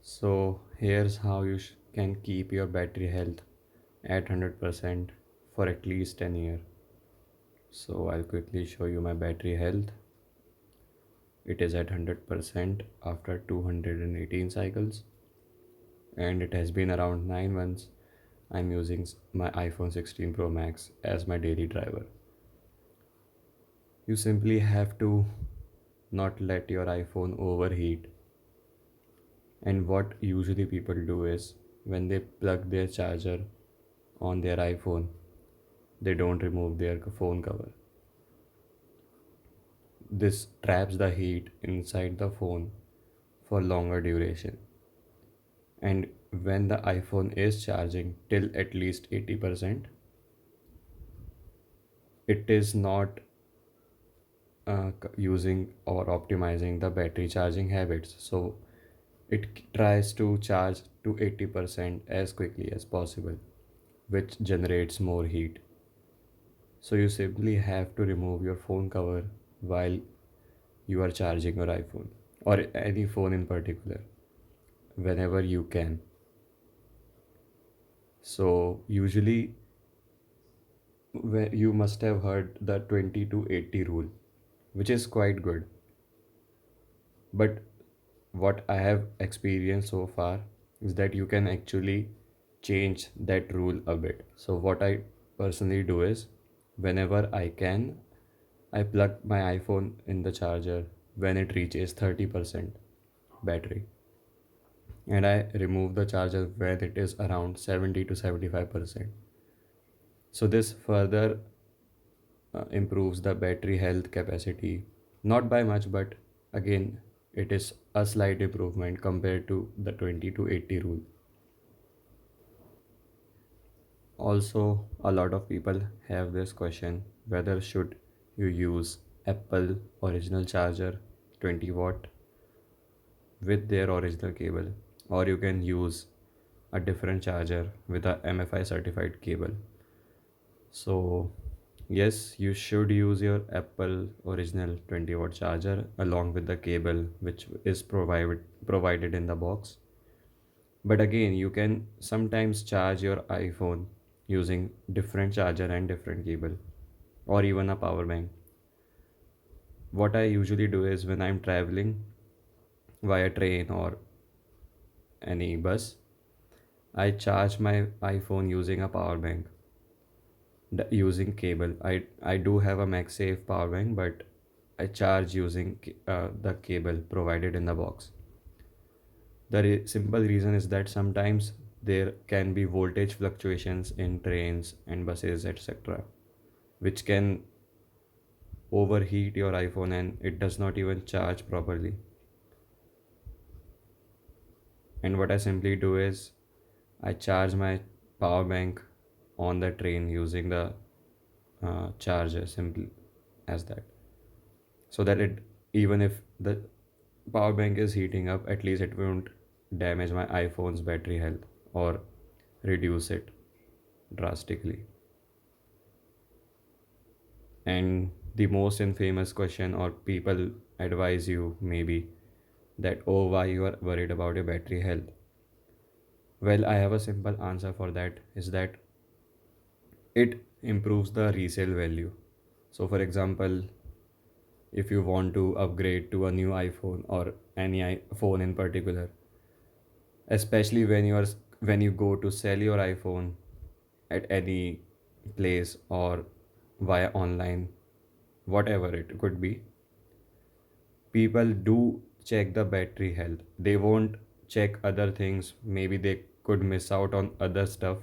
So here's how you can keep your battery health at 100% for at least an year. So I'll quickly show you my battery health. It is at 100% after 218 cycles, and it has been around 9 months. I'm using my iPhone 16 Pro Max as my daily driver. You simply have to not let your iPhone overheat. And what usually people do is when they plug their charger on their iPhone, they don't remove their phone cover. This traps the heat inside the phone for longer duration. And when the iPhone is charging till at least 80%, it is not using or optimizing the battery charging habits. So it tries to charge to 80% as quickly as possible, which generates more heat. So you simply have to remove your phone cover while you are charging your iPhone or any phone in particular whenever you can. So usually you must have heard the 20 to 80 rule, which is quite good. But what I have experienced so far is that you can actually change that rule a bit. So what I personally do is whenever I can, I plug my iPhone in the charger when it reaches 30% battery, and I remove the charger when it is around 70 to 75%. So this further improves the battery health capacity, not by much, but again, it is a slight improvement compared to the 20 to 80 rule. Also, a lot of people have this question whether should you use Apple original charger 20-watt with their original cable, or you can use a different charger with a MFI certified cable. So yes, you should use your Apple original 20-watt charger along with the cable which is provided in the box. But again, you can sometimes charge your iPhone using different charger and different cable or even a power bank. What I usually do is when I'm traveling via train or any bus, I charge my iPhone using a power bank using cable. I do have a MagSafe power bank, but I charge using the cable provided in the box. The simple reason is that sometimes there can be voltage fluctuations in trains and buses, etc., which can overheat your iPhone and it does not even charge properly. And what I simply do is I charge my power bank on the train using the charger, simple as that, so that it, even if the power bank is heating up, at least it won't damage my iPhone's battery health or reduce it drastically. And the most infamous question, or people advise you maybe, that oh, why you are worried about your battery health? Well, I have a simple answer for that, is that it improves the resale value. So for example, if you want to upgrade to a new iPhone or any phone in particular, especially when you go to sell your iPhone at any place or via online, whatever it could be, people do check the battery health. They won't check other things. Maybe they could miss out on other stuff,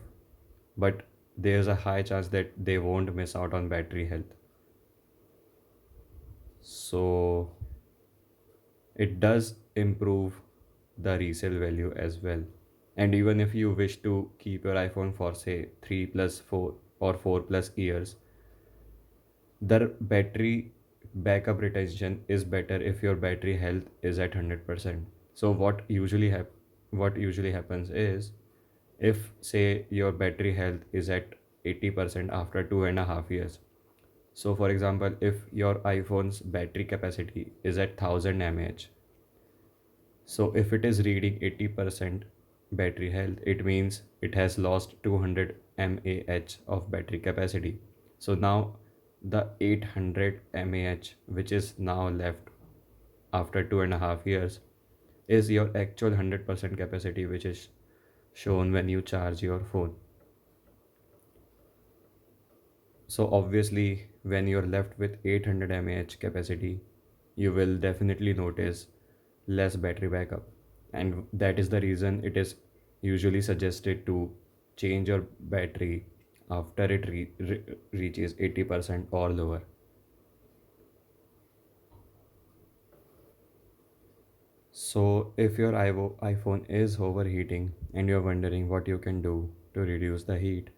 but there's a high chance that they won't miss out on battery health. So it does improve the resale value as well. And even if you wish to keep your iPhone for say 3 plus 4 or 4 plus years, the battery backup retention is better if your battery health is at 100%. So what usually happens is, if say your battery health is at 80% after 2.5 years. So for example, if your iPhone's battery capacity is at 1000 mAh, So if it is reading 80% battery health, it means it has lost 200 mAh of battery capacity. So now the 800 mAh which is now left after 2.5 years is your actual 100% capacity, which is shown when you charge your phone. So obviously, when you're left with 800 mAh capacity, you will definitely notice less battery backup. And that is the reason it is usually suggested to change your battery after it reaches 80% or lower. So if your iPhone is overheating and you're wondering what you can do to reduce the heat,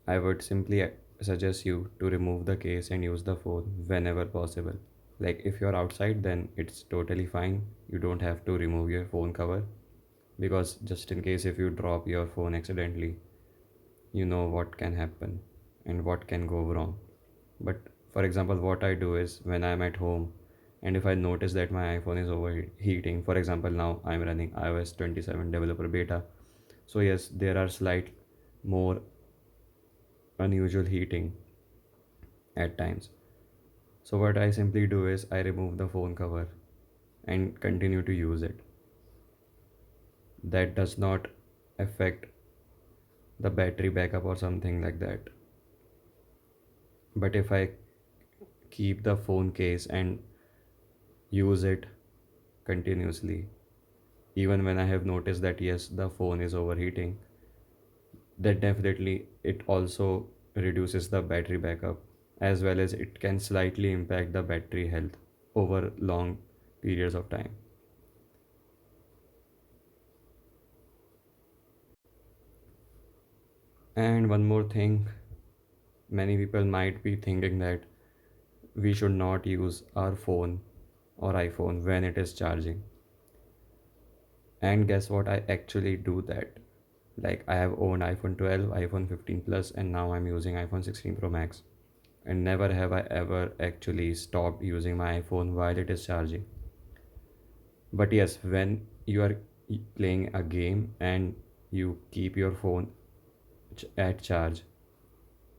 I would simply suggest you to remove the case and use the phone whenever possible. Like if you're outside, then it's totally fine. You don't have to remove your phone cover, because just in case if you drop your phone accidentally, you know what can happen and what can go wrong. But for example, what I do is when I'm at home and if I notice that my iPhone is overheating, for example, now I'm running iOS 27 developer beta. So yes, there are slight more unusual heating at times. So what I simply do is I remove the phone cover and continue to use it. That does not affect the battery backup or something like that. But if I keep the phone case and use it continuously, even when I have noticed that yes, the phone is overheating, that definitely it also reduces the battery backup, as well as it can slightly impact the battery health over long periods of time. And one more thing, many people might be thinking that we should not use our phone or iPhone when it is charging. And guess what? I actually do that. Like I have owned iPhone 12, iPhone 15 Plus, and now I'm using iPhone 16 Pro Max. And never have I ever actually stopped using my iPhone while it is charging. But yes, when you are playing a game and you keep your phone at charge,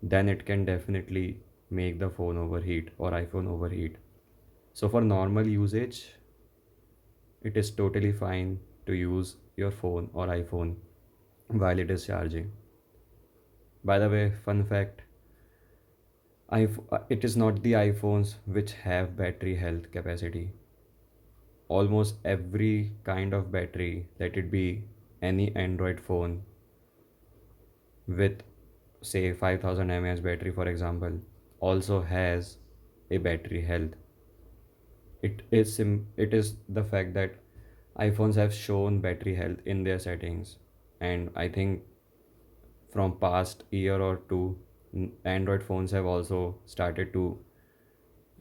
then it can definitely make the phone overheat or iPhone overheat. So for normal usage, it is totally fine to use your phone or iPhone while it is charging. By the way, fun fact, it is not the iPhones which have battery health capacity. Almost every kind of battery, let it be any Android phone with say 5000 mAh battery for example, also has a battery health. It is the fact that iPhones have shown battery health in their settings, and I think from past year or two, Android phones have also started to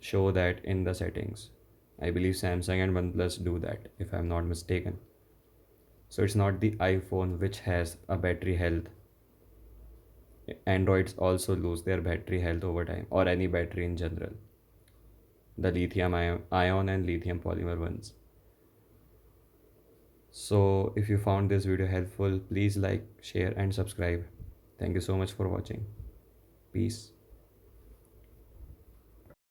show that in the settings. I believe Samsung and OnePlus do that, if I'm not mistaken. So it's not the iPhone which has a battery health. Androids also lose their battery health over time, or any battery in general. The lithium ion and lithium polymer ones. So if you found this video helpful, please like, share, and subscribe. Thank you so much for watching. Peace.